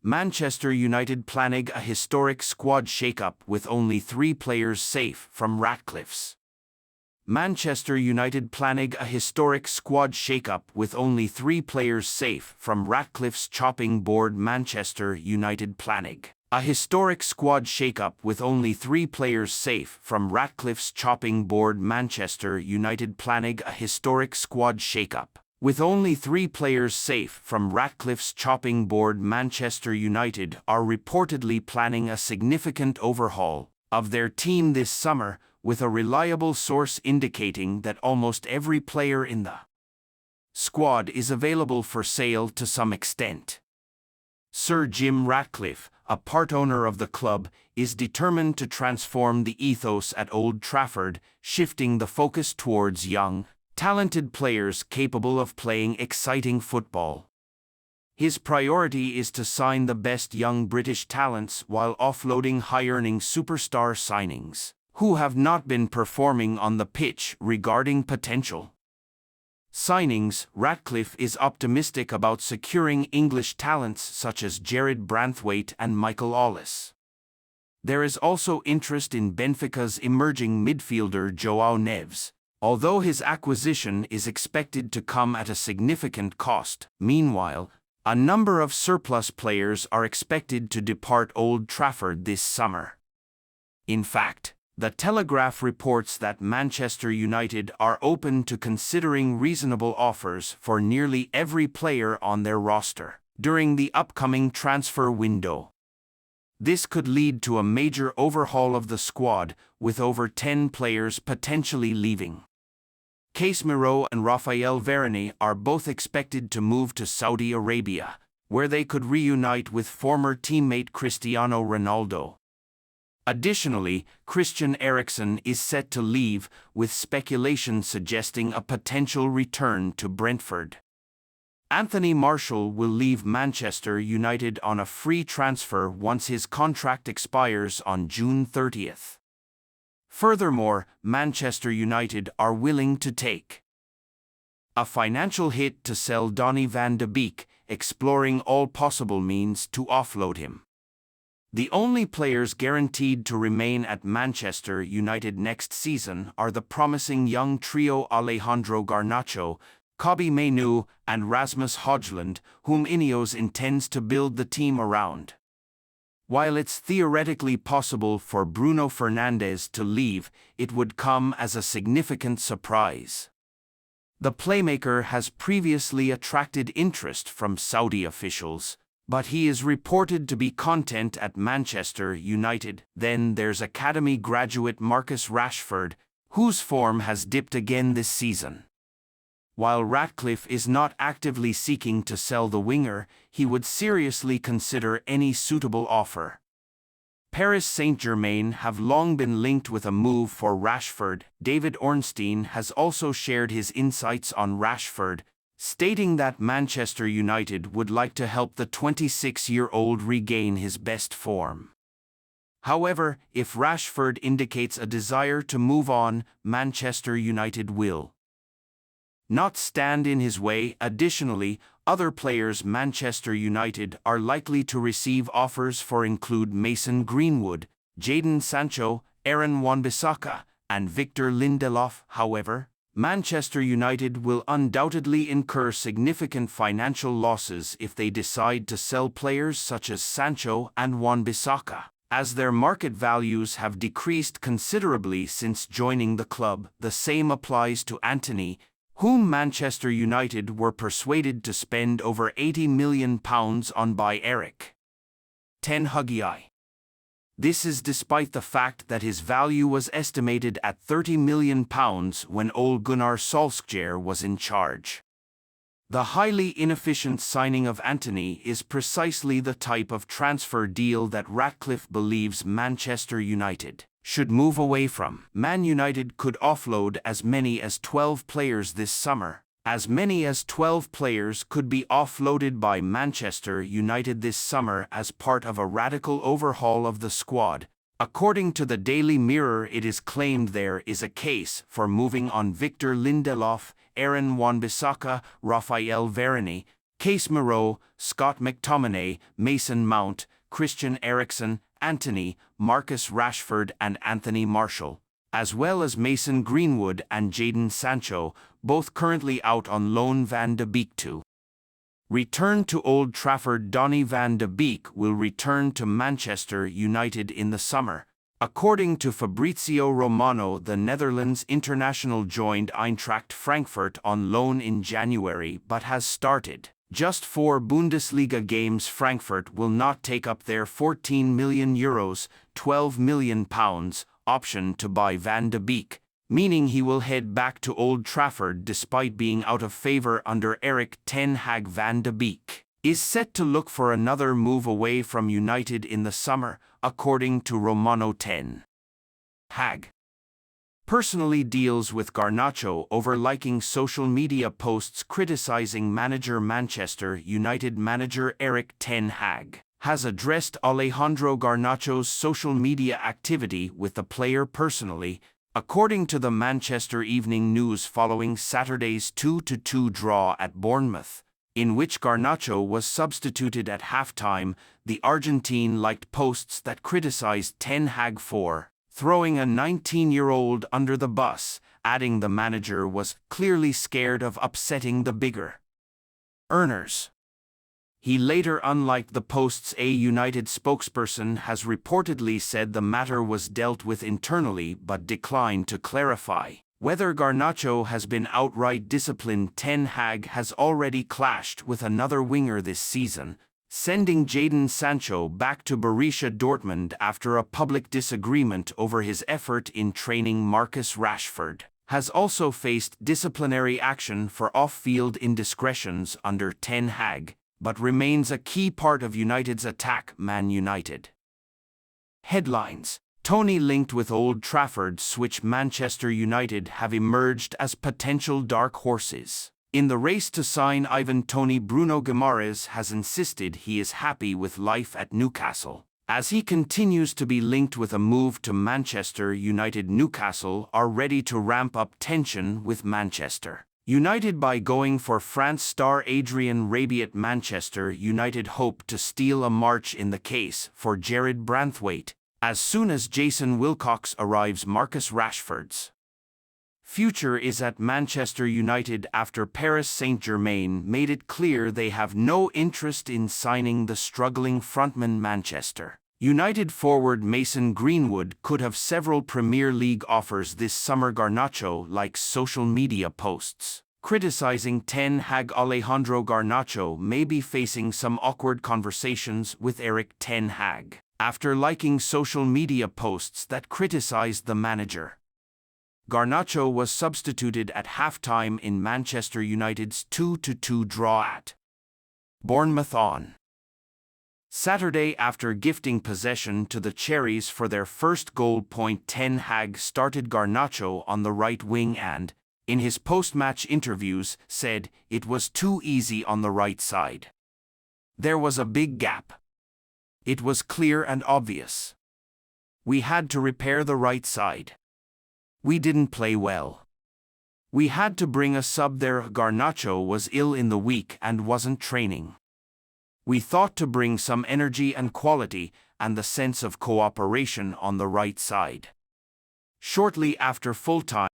Manchester United planning a historic squad shake-up with only 3 players safe from Ratcliffe's. Manchester United planning a historic squad shake-up with only 3 players safe from Ratcliffe's chopping board. Manchester United planning a historic squad shake-up with only 3 players safe from Ratcliffe's chopping board. Manchester United planning a historic squad shake-up with only 3 players safe from Ratcliffe's chopping board. Manchester United are reportedly planning a significant overhaul of their team this summer, with a reliable source indicating that almost every player in the squad is available for sale to some extent. Sir Jim Ratcliffe, a part owner of the club, is determined to transform the ethos at Old Trafford, shifting the focus towards young, talented players capable of playing exciting football. His priority is to sign the best young British talents while offloading high-earning superstar signings who have not been performing on the pitch. Regarding potential signings, Ratcliffe is optimistic about securing English talents such as Jared Branthwaite and Michael Ollis. There is also interest in Benfica's emerging midfielder João Neves, although his acquisition is expected to come at a significant cost. Meanwhile, a number of surplus players are expected to depart Old Trafford this summer. In fact, The Telegraph reports that Manchester United are open to considering reasonable offers for nearly every player on their roster during the upcoming transfer window. This could lead to a major overhaul of the squad, with over 10 players potentially leaving. Casemiro and Raphael Varane are both expected to move to Saudi Arabia, where they could reunite with former teammate Cristiano Ronaldo. Additionally, Christian Eriksen is set to leave, with speculation suggesting a potential return to Brentford. Anthony Martial will leave Manchester United on a free transfer once his contract expires on June 30th. Furthermore, Manchester United are willing to take a financial hit to sell Donny van de Beek, exploring all possible means to offload him. The only players guaranteed to remain at Manchester United next season are the promising young trio Alejandro Garnacho, Kobbie Mainoo, and Rasmus Højlund, whom Ineos intends to build the team around. While it's theoretically possible for Bruno Fernandes to leave, it would come as a significant surprise. The playmaker has previously attracted interest from Saudi officials, but he is reported to be content at Manchester United. Then there's academy graduate Marcus Rashford, whose form has dipped again this season. While Ratcliffe is not actively seeking to sell the winger, he would seriously consider any suitable offer. Paris Saint-Germain have long been linked with a move for Rashford. David Ornstein has also shared his insights on Rashford, stating that Manchester United would like to help the 26-year-old regain his best form. However, if Rashford indicates a desire to move on, Manchester United will not stand in his way. Additionally, other players Manchester United are likely to receive offers for include Mason Greenwood, Jadon Sancho, Aaron Wan-Bissaka, and Victor Lindelof. However, Manchester United will undoubtedly incur significant financial losses if they decide to sell players such as Sancho and Wan-Bissaka, as their market values have decreased considerably since joining the club. The same applies to Antony, whom Manchester United were persuaded to spend over £80 million on by Erik ten Hag. This is despite the fact that his value was estimated at £30 million when Ole Gunnar Solskjaer was in charge. The highly inefficient signing of Antony is precisely the type of transfer deal that Ratcliffe believes Manchester United should move away from. Man United could offload as many as 12 players this summer. As many as 12 players could be offloaded by Manchester United this summer as part of a radical overhaul of the squad. According to the Daily Mirror, it is claimed there is a case for moving on Victor Lindelof, Aaron Wan-Bissaka, Raphael Varane, Casemiro, Scott McTominay, Mason Mount, Christian Eriksen, Antony, Marcus Rashford and Anthony Martial, as well as Mason Greenwood and jadon Sancho, both currently out on loan. Van de Beek to return to Old Trafford. Donny van de Beek will return to Manchester United in the summer. According to Fabrizio Romano, the Netherlands international joined Eintracht Frankfurt on loan in January but has started just 4 Bundesliga games. Frankfurt will not take up their €14 million, £12 million option to buy Van de Beek, meaning he will head back to Old Trafford despite being out of favour under Erik ten Hag. Van de Beek is set to look for another move away from United in the summer, according to Romano. Ten Hag personally deals with Garnacho over liking social media posts criticizing manager. Manchester United manager Erik ten Hag has addressed Alejandro Garnacho's social media activity with the player personally, according to the Manchester Evening News following Saturday's 2-2 draw at Bournemouth, in which Garnacho was substituted at halftime. The Argentine liked posts that criticized ten Hag for throwing a 19-year-old under the bus, adding the manager was clearly scared of upsetting the bigger earners. He later unliked the posts. A United spokesperson has reportedly said the matter was dealt with internally but declined to clarify whether Garnacho has been outright disciplined. Ten Hag has already clashed with another winger this season, sending jadon Sancho back to Borussia Dortmund after a public disagreement over his effort in training. Marcus Rashford has also faced disciplinary action for off-field indiscretions under ten Hag, but remains a key part of United's attack. Man United headlines: Toney linked with Old Trafford switch. Manchester United have emerged as potential dark horses in the race to sign Ivan Toney. Bruno Guimaraes has insisted he is happy with life at Newcastle, as he continues to be linked with a move to Manchester United. Newcastle are ready to ramp up tension with Manchester United by going for France star Adrien Rabiot. Manchester United hope to steal a march in the case for Jared Branthwaite as soon as Jason Wilcox arrives. Marcus Rashford's future is at Manchester United after Paris Saint-Germain made it clear they have no interest in signing the struggling frontman. Manchester United forward Mason Greenwood could have several Premier League offers this summer. Garnacho likes social media posts criticizing ten Hag. Alejandro Garnacho may be facing some awkward conversations with Erik ten Hag after liking social media posts that criticized the manager. Garnacho was substituted at halftime in Manchester United's 2-2 draw at Bournemouth on Saturday after gifting possession to the Cherries for their first goal. Ten Hag started Garnacho on the right wing and, in his post-match interviews, said it was too easy on the right side. There was a big gap. It was clear and obvious. We had to repair the right side. We didn't play well. We had to bring a sub there. Garnacho was ill in the week and wasn't training. We thought to bring some energy and quality and the sense of cooperation on the right side. Shortly after full-time,